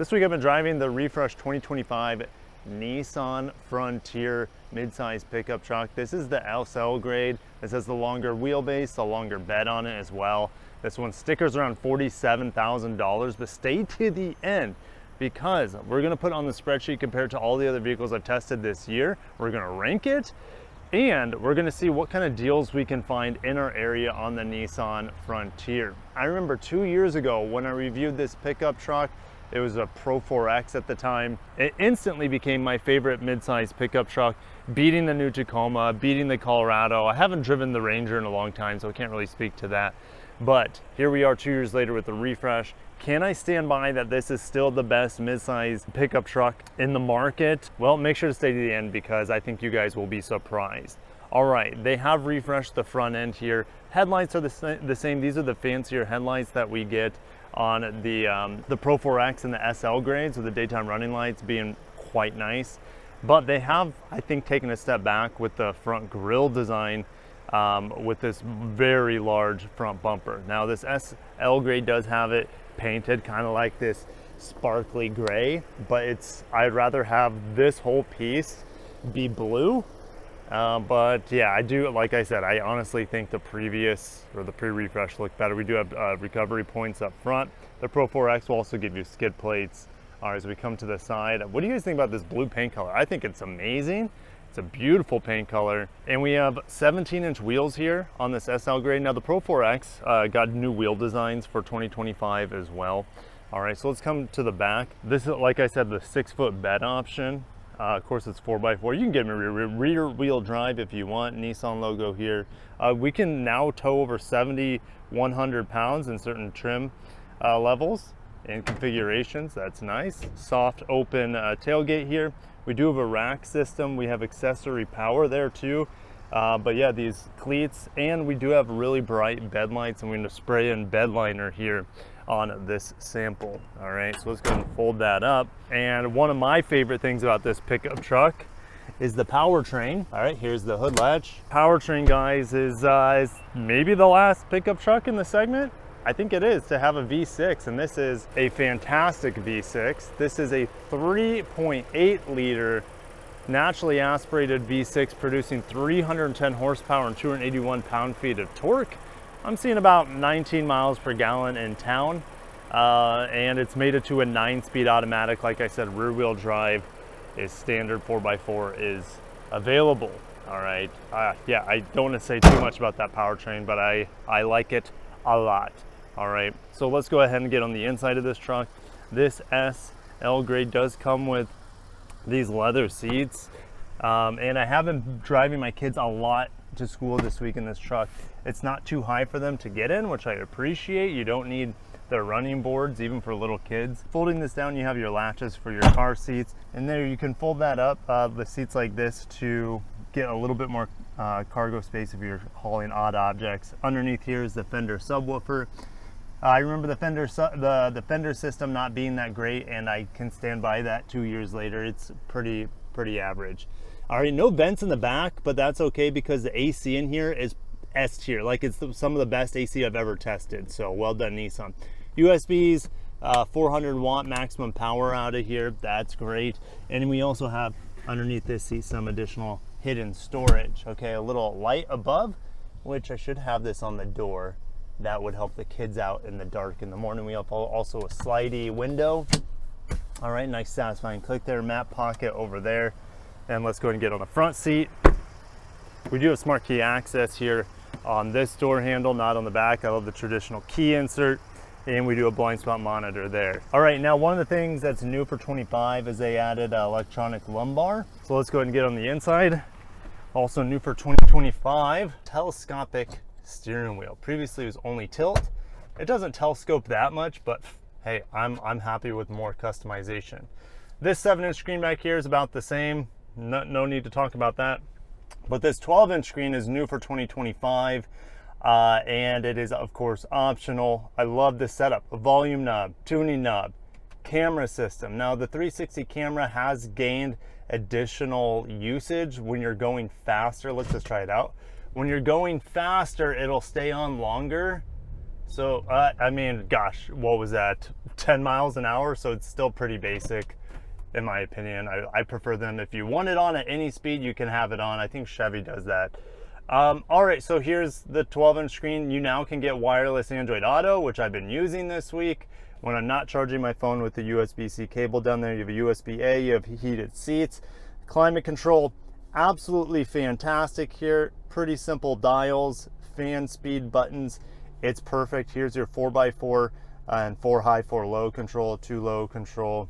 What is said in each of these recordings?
This week I've been driving the refresh 2025 Nissan Frontier midsize pickup truck. This is the SL grade. This has the longer wheelbase, the longer bed on it as well. This one stickers around $47,000, but stay to the end because we're gonna put on the spreadsheet compared to all the other vehicles I've tested this year. We're gonna rank it, and we're gonna see what kind of deals we can find in our area on the Nissan Frontier. I remember 2 years ago when I reviewed this pickup truck, it was a Pro 4X at the time. It instantly became my favorite midsize pickup truck, beating the new Tacoma, beating the Colorado. I haven't driven the Ranger in a long time, so I can't really speak to that. But here we are 2 years later with the refresh. Can I stand by that this is still the best midsize pickup truck in the market? Well, make sure to stay to the end because I think you guys will be surprised. All right, they have refreshed the front end here. Headlights are the same. These are the fancier headlights that we get on the Pro 4X and the SL grades, with the daytime running lights being quite nice. But they have, I think, taken a step back with the front grille design with this very large front bumper. Now this SL grade does have it painted kind of like this sparkly gray, but I'd rather have this whole piece be blue. But yeah, I do, like I said, I honestly think the previous or the pre-refresh looked better. We do have recovery points up front. The Pro 4X will also give you skid plates. All right, as we come to the side, what do you guys think about this blue paint color? I think it's amazing. It's a beautiful paint color. And we have 17-inch wheels here on this SL grade. Now the Pro 4X got new wheel designs for 2025 as well. All right, so let's come to the back. This is, like I said, the 6-foot bed option. Of course, it's 4x4. You can get rear wheel drive if you want. Nissan logo here. We can now tow over 7,100 pounds in certain trim levels and configurations. That's nice. Soft open tailgate here. We do have a rack system. We have accessory power there too. But yeah, these cleats, and we do have really bright bed lights, and we're going to spray in bed liner here on this sample. All right, so let's go and fold that up. And one of my favorite things about this pickup truck is the powertrain. All right, here's the hood latch. Powertrain, guys, is maybe the last pickup truck in the segment. I think it is, to have a V6, and this is a fantastic V6. This is a 3.8 liter naturally aspirated V6 producing 310 horsepower and 281 pound-feet of torque. I'm seeing about 19 miles per gallon in town, and it's mated to a 9-speed automatic. Like I said, rear-wheel drive is standard. 4x4 is available. All right, yeah, I don't want to say too much about that powertrain, but I like it a lot. All right, so let's go ahead and get on the inside of this truck. This SL grade does come with these leather seats, and I have been driving my kids a lot to school this week in this truck. It's not too high for them to get in, which I appreciate. You don't need the running boards even for little kids. Folding this down, you have your latches for your car seats, and there you can fold that up, the seats like this, to get a little bit more cargo space if you're hauling odd objects. Underneath here is the Fender subwoofer. I remember the Fender system not being that great, and I can stand by that 2 years later. It's pretty average. All right, no vents in the back, but that's okay because the AC in here is S tier. Like, it's some of the best AC I've ever tested. So well done, Nissan. USBs, 400 watt maximum power out of here. That's great. And we also have underneath this seat some additional hidden storage. Okay, a little light above, which I should have this on the door. That would help the kids out in the dark in the morning. We have also a slidey window. All right, nice satisfying click there. Map pocket over there. And let's go ahead and get on the front seat. We do have smart key access here on this door handle, not on the back. I love the traditional key insert. And we do a blind spot monitor there. All right, now one of the things that's new for 25 is they added electronic lumbar. So let's go ahead and get on the inside. Also new for 2025, telescopic steering wheel. Previously it was only tilt. It doesn't telescope that much, but hey, I'm happy with more customization. This 7-inch screen back here is about the same. No need to talk about that. But this 12-inch screen is new for 2025, and it is of course optional. I love this setup: a volume knob, tuning knob, camera system. Now the 360 camera has gained additional usage when you're going faster. Let's just try it out. When you're going faster, it'll stay on longer. So, I mean, gosh, what was that? 10 miles an hour? So it's still pretty basic, in my opinion. I prefer them. If you want it on at any speed, you can have it on. I think Chevy does that. All right, so here's the 12-inch screen. You now can get wireless Android Auto, which I've been using this week. When I'm not charging my phone with the USB-C cable down there, you have a USB-A, you have heated seats. Climate control, absolutely fantastic here. Pretty simple dials, fan speed buttons. It's perfect. Here's your 4x4 and 4 high, 4 low control, 2 low control,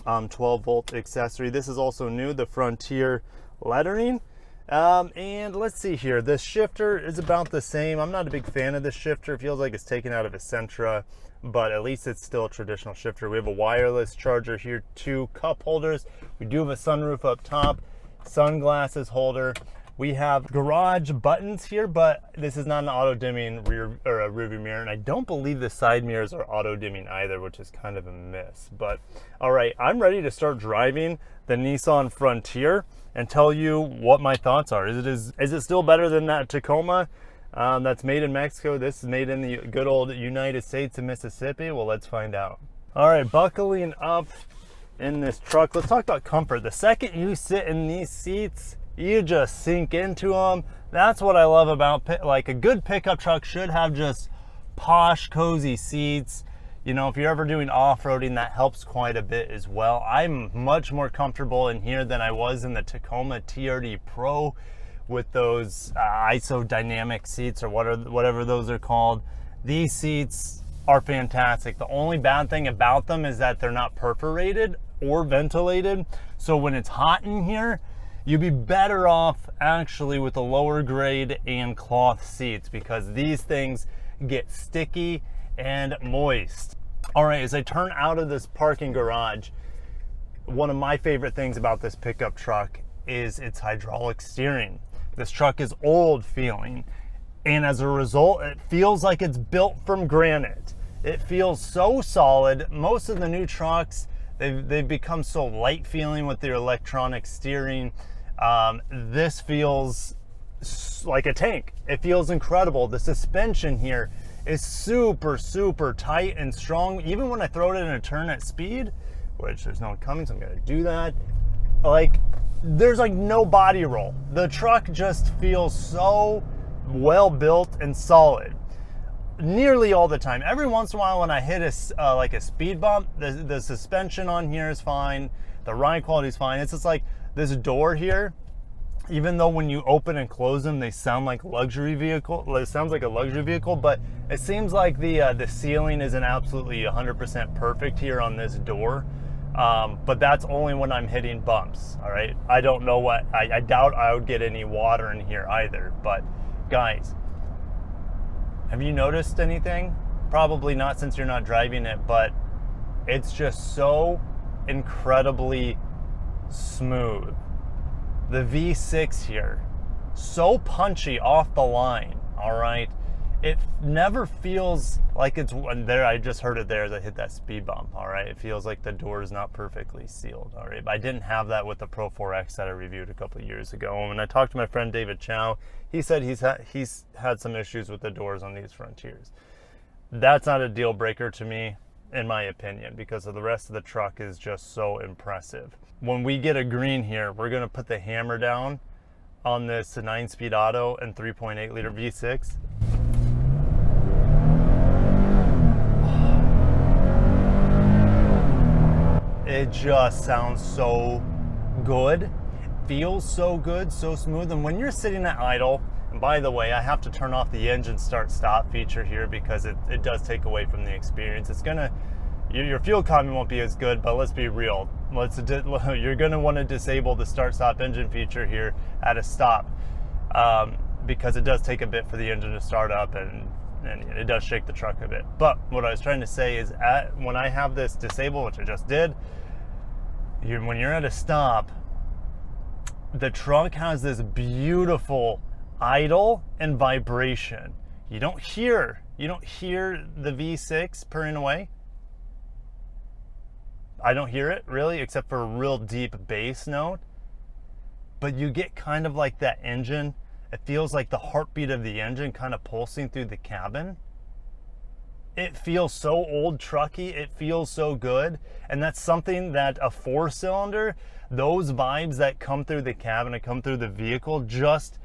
12 volt accessory. This is also new, the Frontier lettering. And let's see here. This shifter is about the same. I'm not a big fan of this shifter. It feels like it's taken out of a Sentra, but at least it's still a traditional shifter. We have a wireless charger here, 2 cup holders. We do have a sunroof up top, sunglasses holder. We have garage buttons here, but this is not an auto dimming rear or a rear view mirror, and I don't believe the side mirrors are auto dimming either, which is kind of a miss. But all right, I'm ready to start driving the Nissan Frontier and tell you what my thoughts are. Is it still better than that Tacoma that's made in Mexico? This is made in the good old United States of Mississippi. Well, let's find out. All right, buckling up in this truck. Let's talk about comfort. The second you sit in these seats, you just sink into them. That's what I love about, like, a good pickup truck should have just posh, cozy seats. You know, if you're ever doing off-roading, that helps quite a bit as well. I'm much more comfortable in here than I was in the Tacoma TRD Pro with those isodynamic seats or whatever those are called. These seats are fantastic. The only bad thing about them is that they're not perforated or ventilated. So when it's hot in here, you'd be better off actually with the lower grade and cloth seats, because these things get sticky and moist. All right, as I turn out of this parking garage, one of my favorite things about this pickup truck is its hydraulic steering. This truck is old feeling, and as a result, it feels like it's built from granite. It feels so solid. Most of the new trucks, they've become so light feeling with their electronic steering. This feels like a tank. It feels incredible. The suspension here is super, super tight and strong. Even when I throw it in a turn at speed, which there's no one coming, so I'm gonna do that. Like, there's like no body roll. The truck just feels so well built and solid nearly all the time. Every once in a while when I hit like a speed bump, the suspension on here is fine. The ride quality is fine. It's just like this door here, even though when you open and close them, they sound like luxury vehicle. It sounds like a luxury vehicle, but it seems like the sealing isn't absolutely 100% perfect here on this door. But that's only when I'm hitting bumps. All right. I don't know what, I doubt I would get any water in here either. But guys, have you noticed anything? Probably not, since you're not driving it, but it's just so incredibly smooth. The V6 here, so punchy off the line. All right, it never feels like it's there. I just heard it there as I hit that speed bump. All right, it feels like the door is not perfectly sealed. All right, but I didn't have that with the Pro 4X that I reviewed a couple of years ago. And when I talked to my friend David Chow, he said he's had some issues with the doors on these Frontiers. That's not a deal breaker to me, in my opinion, because of the rest of the truck is just so impressive. When we get a green here, we're gonna put the hammer down on this 9-speed auto and 3.8 liter V6. It just sounds so good. Feels so good, so smooth. And when you're sitting at idle, and by the way, I have to turn off the engine start stop feature here because it does take away from the experience. It's gonna, your fuel economy won't be as good, but let's be real. You're gonna want to disable the start stop engine feature here at a stop because it does take a bit for the engine to start up, and it does shake the truck a bit. But what I was trying to say is, when I have this disabled, which I just did, when you're at a stop, the truck has this beautiful idle and vibration. You don't hear the V6 purring away. I don't hear it really, except for a real deep bass note. But you get kind of like that engine. It feels like the heartbeat of the engine kind of pulsing through the cabin. it feels so old trucky, it feels so good. And that's something that a 4-cylinder, those vibes that come through the cabin and come through the vehicle just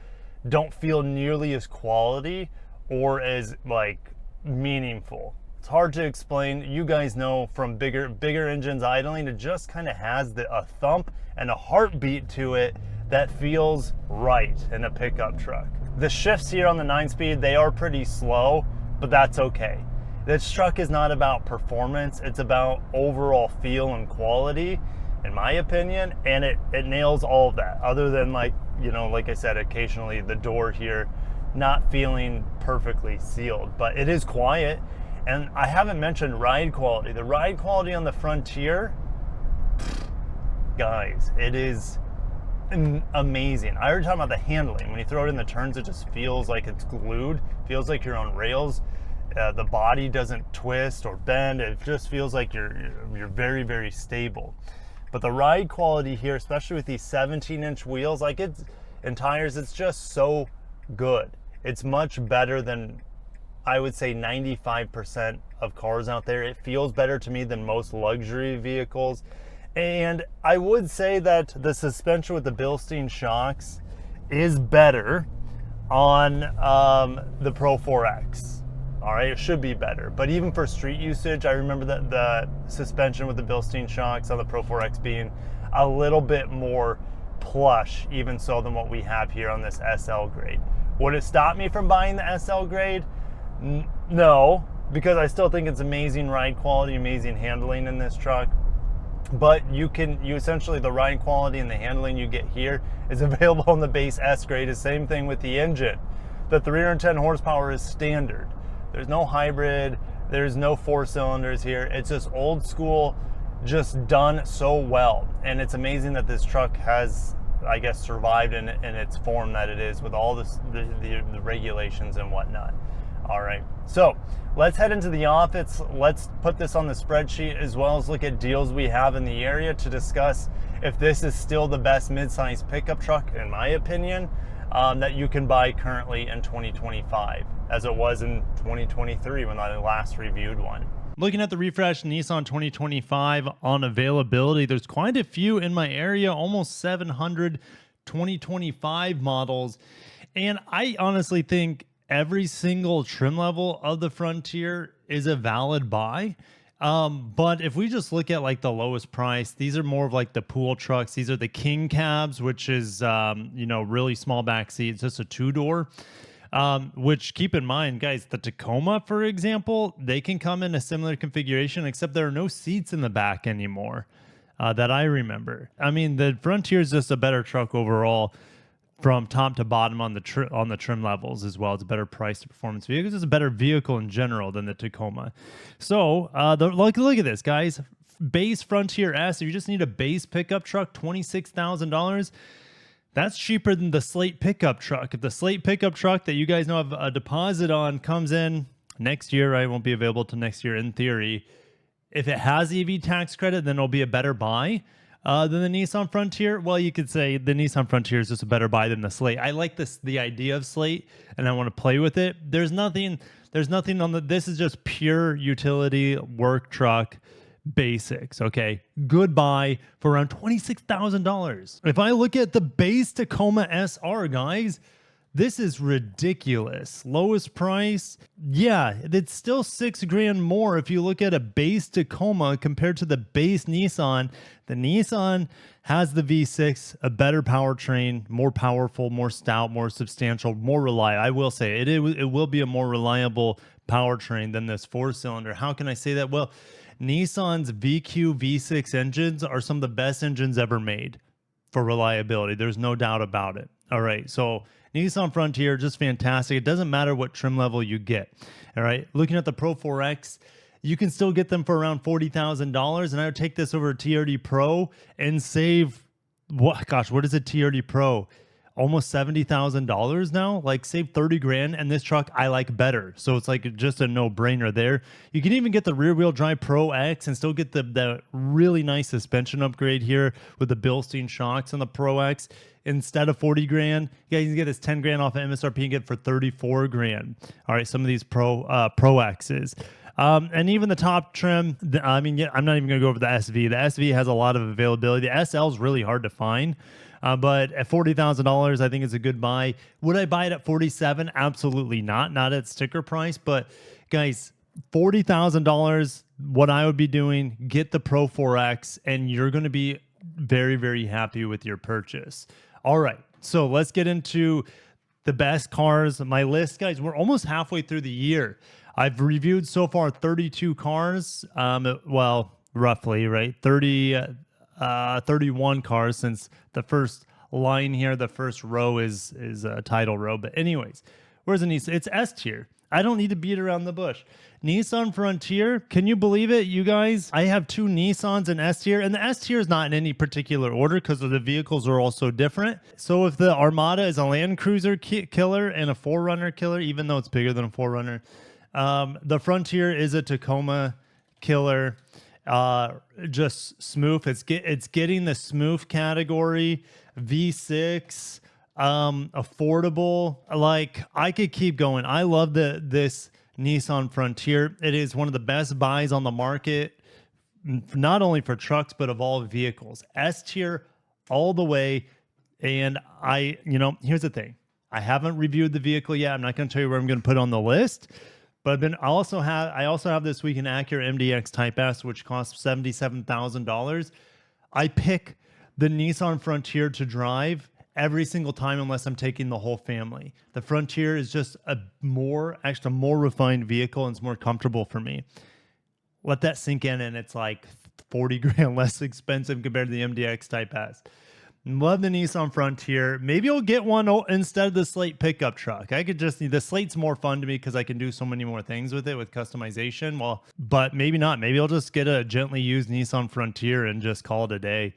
don't feel nearly as quality or as like meaningful. It's hard to explain. You guys know from bigger engines idling, it just kind of has a thump and a heartbeat to it that feels right in a pickup truck. The shifts here on the 9-speed, they are pretty slow, but that's okay. This truck is not about performance, it's about overall feel and quality, in my opinion, and it nails all of that, other than like, you know, like I said, occasionally the door here not feeling perfectly sealed, but it is quiet. And I haven't mentioned ride quality. The ride quality on the Frontier, guys, it is amazing. I already talked about the handling. When you throw it in the turns, it just feels like it's glued, feels like you're on rails. The body doesn't twist or bend. It just feels like you're very, very stable. But the ride quality here, especially with these 17-inch wheels, like and tires, it's just so good. It's much better than, I would say, 95% of cars out there. It feels better to me than most luxury vehicles. And I would say that the suspension with the Bilstein shocks is better on the Pro 4X. All right, it should be better. But even for street usage, I remember that the suspension with the Bilstein shocks on the Pro 4X being a little bit more plush, even so, than what we have here on this SL grade. Would it stop me from buying the SL grade? No, because I still think it's amazing ride quality, amazing handling in this truck. But you essentially, the ride quality and the handling you get here is available on the base S grade. The same thing with the engine. The 310 horsepower is standard. There's no hybrid, there's no 4-cylinders here. It's just old school, just done so well. And it's amazing that this truck has, I guess, survived in its form that it is, with all the regulations and whatnot. All right, so let's head into the office. Let's put this on the spreadsheet, as well as look at deals we have in the area to discuss if this is still the best mid-size pickup truck, in my opinion, that you can buy currently in 2025, as it was in 2023 when I last reviewed one. Looking at the refreshed Nissan 2025 on availability, there's quite a few in my area, almost 700 2025 models. And I honestly think every single trim level of the Frontier is a valid buy. But if we just look at like the lowest price, these are more of like the pool trucks. These are the King cabs, which is, you know, really small back seats, just a 2-door. Which, keep in mind, guys, the Tacoma, for example, they can come in a similar configuration, except there are no seats in the back anymore that I remember. I mean, the Frontier is just a better truck overall from top to bottom on the trim levels as well. It's a better price to performance vehicle. It's a better vehicle in general than the Tacoma. So look at this, guys. Base Frontier S, if you just need a base pickup truck, $26,000. That's cheaper than the Slate pickup truck. If the Slate pickup truck that you guys know have a deposit on comes in next year, right? It won't be available till next year in theory. If it has EV tax credit, then it'll be a better buy than the Nissan Frontier. Well, you could say the Nissan Frontier is just a better buy than the Slate. I like the idea of Slate, and I want to play with it. There's nothing on this is just pure utility work truck basics. Okay, goodbye for around $26,000. If I look at the base Tacoma SR, guys, this is ridiculous. Lowest price, yeah, it's still $6,000 more if you look at a base Tacoma compared to the base Nissan. The Nissan has the V6, a better powertrain, more powerful, more stout, more substantial, more reliable. I will say it will be a more reliable powertrain than this 4-cylinder. How can I say that? Well, Nissan's VQ V6 engines are some of the best engines ever made for reliability. There's no doubt about it. All right, so Nissan Frontier, just fantastic. It doesn't matter what trim level you get. All right, looking at the Pro 4X, you can still get them for around $40,000. And I would take this over a TRD Pro and save, what is a TRD Pro? Almost $70,000 now, like save $30,000, and this truck I like better. So it's like just a no-brainer there. You can even get the rear-wheel drive Pro X and still get the really nice suspension upgrade here with the Bilstein shocks on the Pro X. Instead of $40,000, you guys can get this $10,000 off of MSRP and get it for $34,000. All right, some of these Pro X's. And even the top trim, I mean, yeah, I'm not even going to go over the SV. The SV has a lot of availability. The SL is really hard to find. But at $40,000, I think it's a good buy. Would I buy it at 47? Absolutely not. Not at sticker price. But guys, $40,000, what I would be doing, get the Pro 4X, and you're going to be very, very happy with your purchase. All right. So let's get into the best cars. My list, guys, we're almost halfway through the year. I've reviewed so far 32 cars. Well, roughly, right? 31 cars since the first line here. The first row is a title row. But anyways, where's the Nissan? It's S tier. I don't need to beat around the bush. Nissan Frontier, can you believe it, you guys? I have 2 Nissans in S tier, and the S tier is not in any particular order because the vehicles are also different. So if the Armada is a Land Cruiser killer and a 4Runner killer, even though it's bigger than a 4Runner, the Frontier is a Tacoma killer. Just smooth. It's getting the smooth category. V6. Affordable. Like, I could keep going. I love this Nissan Frontier. It is one of the best buys on the market, not only for trucks but of all vehicles. S tier all the way. And here's the thing, I haven't reviewed the vehicle yet. I'm not going to tell you where I'm going to put it on the list, but I also have this week an Acura MDX Type S, which costs $77,000. I pick the Nissan Frontier to drive every single time unless I'm taking the whole family. The Frontier is just a more refined vehicle, and it's more comfortable for me. Let that sink in, and it's like 40 grand less expensive compared to the MDX Type S. Love the Nissan Frontier. Maybe I'll get one instead of the Slate pickup truck. The Slate's more fun to me because I can do so many more things with it with customization. Well, but maybe not. Maybe I'll just get a gently used Nissan Frontier and just call it a day.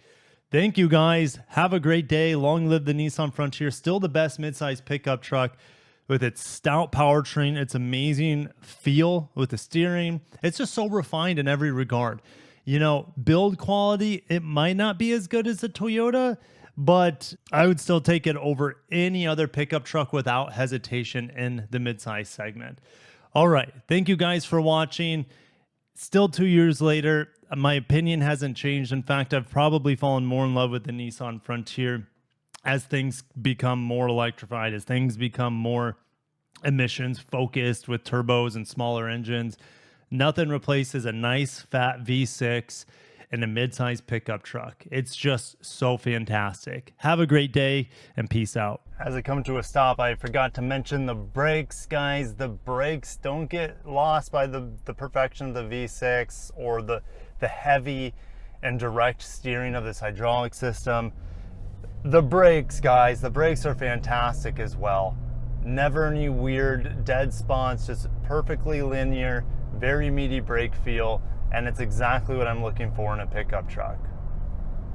Thank you, guys. Have a great day. Long live the Nissan Frontier. Still the best midsize pickup truck with its stout powertrain, its amazing feel with the steering. It's just so refined in every regard. Build quality, it might not be as good as the Toyota, but I would still take it over any other pickup truck without hesitation in the midsize segment. All right. Thank you, guys, for watching. Still 2 years later, my opinion hasn't changed. In fact, I've probably fallen more in love with the Nissan Frontier as things become more electrified, as things become more emissions focused with turbos and smaller engines. Nothing replaces a nice fat V6 and a mid-size pickup truck. It's just so fantastic. Have a great day and peace out. As I come to a stop, I forgot to mention the brakes, guys. The brakes, don't get lost by the perfection of the V6 or the heavy and direct steering of this hydraulic system. The brakes, guys, the brakes are fantastic as well. Never any weird dead spots, just perfectly linear, very meaty brake feel, and it's exactly what I'm looking for in a pickup truck.